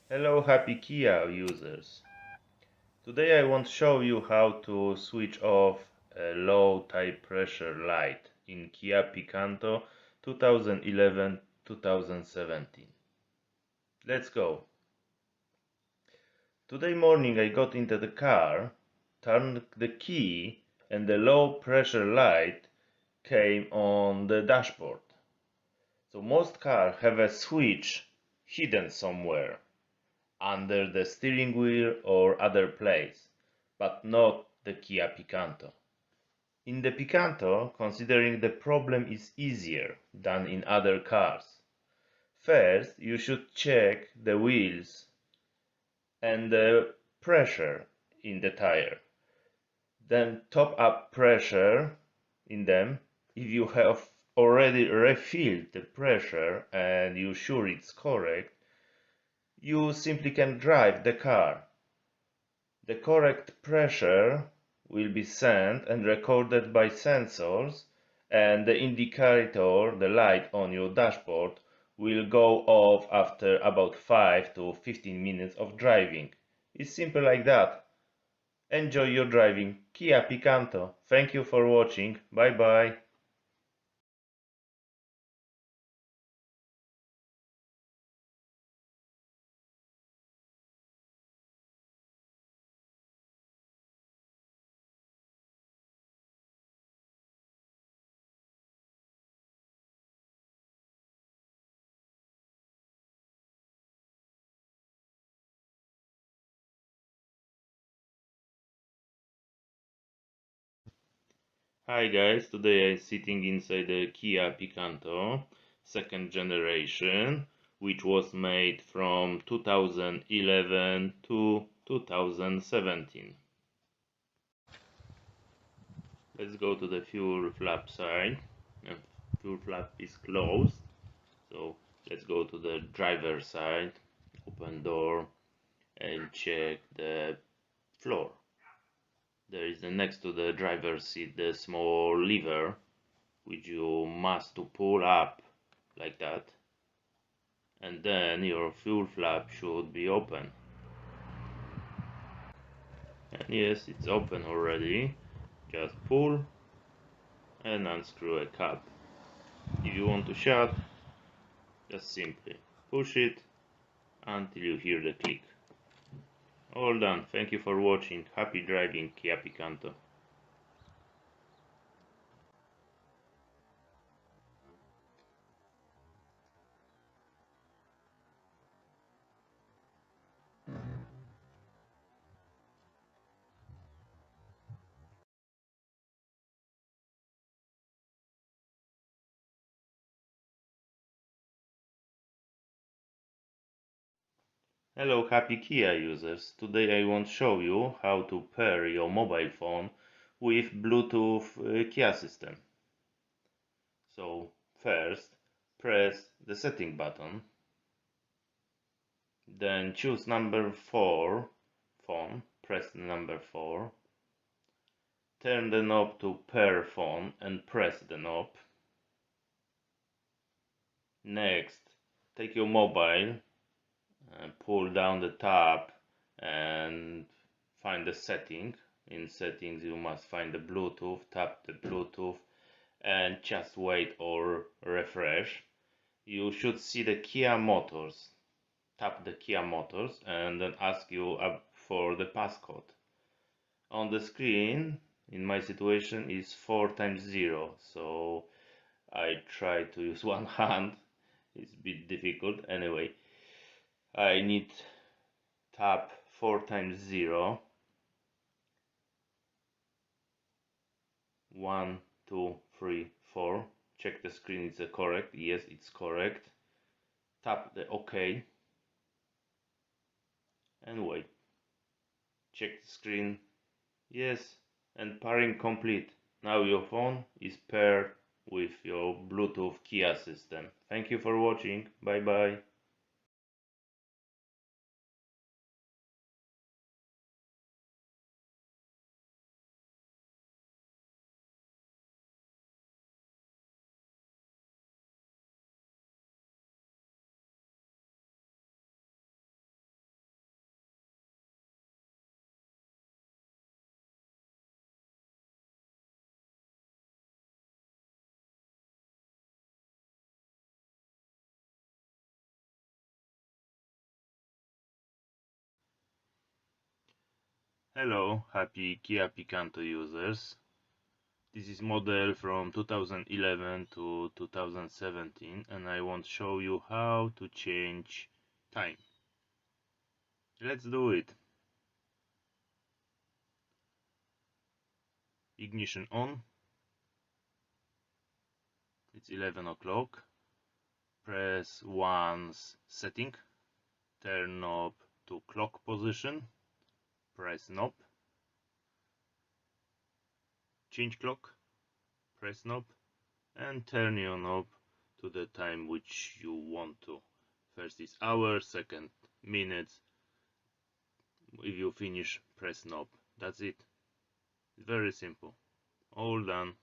Hello happy Kia users. Today I want to show you how to switch off a low tire pressure light in Kia Picanto 2011-2017. Let's go. Today morning I got into the car, turned the key and the low pressure light came on the dashboard. So most cars have a switch hidden somewhere under the steering wheel or other place, but not the Kia Picanto. In the Picanto, considering the problem is easier than in other cars. First, you should check the wheels and the pressure in the tire. Then top up pressure in them. If you have already refilled the pressure and you're sure it's correct, you simply can drive the car. The correct pressure will be sent and recorded by sensors, and the indicator, the light on your dashboard, will go off after about 5 to 15 minutes of driving. It's simple like that. Enjoy your driving. Kia Picanto. Thank you for watching. Bye bye. Hi guys, today I'm sitting inside the Kia Picanto second generation, which was made from 2011 to 2017. Let's go to the fuel flap side. And fuel flap is closed, so let's go to the driver side, open door and check the floor. There is next to the driver's seat the small lever which you must to pull up like that, and then your fuel flap should be open. And yes, it's open already. Just pull and unscrew a cap. If you want to shut, just simply push it until you hear the click. All done. Thank you for watching. Happy driving, Kia Picanto. Hello happy Kia users. Today I want to show you how to pair your mobile phone with Bluetooth Kia system. So first press the setting button, then choose number 4 phone, press the number 4, turn the knob to pair phone and press the knob. Next take your mobile and pull down the tab and find the setting. In settings you must find the Bluetooth, tap the Bluetooth and just wait or refresh. You should see the Kia Motors. Tap the Kia Motors and then ask you for the passcode. On the screen, in my situation, is 4 times 0, so I try to use one hand. It's a bit difficult. Anyway, I need tap 4 times 0. 1, 2, 3, 4. Check the screen, is it correct? Yes, it's correct. Tap the OK and wait. Check the screen. Yes, and pairing complete. Now your phone is paired with your Bluetooth Kia system. Thank you for watching. Bye bye. Hello, happy Kia Picanto users. This is model from 2011 to 2017 and I want to show you how to change time. Let's do it. Ignition on. It's 11 o'clock. Press once setting. Turn knob to clock position. Press knob. Change clock. Press knob. And turn your knob to the time which you want to. First is hour, second minutes. If you finish, press knob. That's it. It's very simple. All done.